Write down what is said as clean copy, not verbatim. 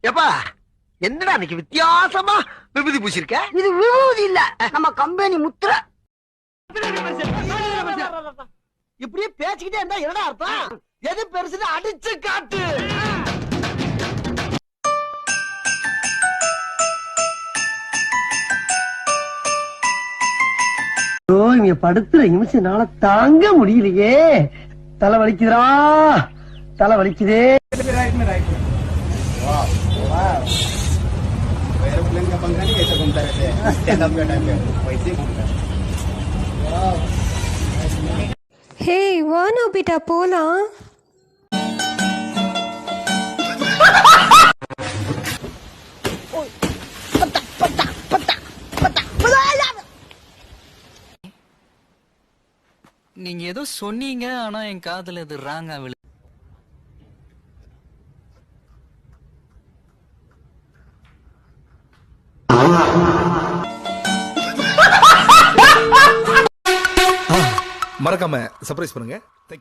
எப்பா என்னடா இன்னைக்கு வித்தியாசமா விபூதி பூசிருக்க? இது விபூதி இல்ல, நம்ம கம்பெனி முத்திர. இப்படியே பேசிக்கிட்டே இருந்தா என்னடா அர்த்தம்? எது பெருசுன்னு அடிச்சு காட்டு. இங்க படுத்துற நிமிஷம்னால தாங்க முடியலையே. தலை வலிக்குதுடா, தலை வலிக்குதே. एरोप्लेन का पंखा नहीं ऐसा घूमता रहता है, स्टैंड अप का टाइम पे वैसे घूमता है। ஹே வா நோபிட்டா போலாம். நீங்க ஏதோ சொன்னீங்க, ஆனா என் காதுல இது ராங்கா விழு. மறக்காம சர்ப்ரைஸ் பண்ணுங்க. தேங்க்யூ.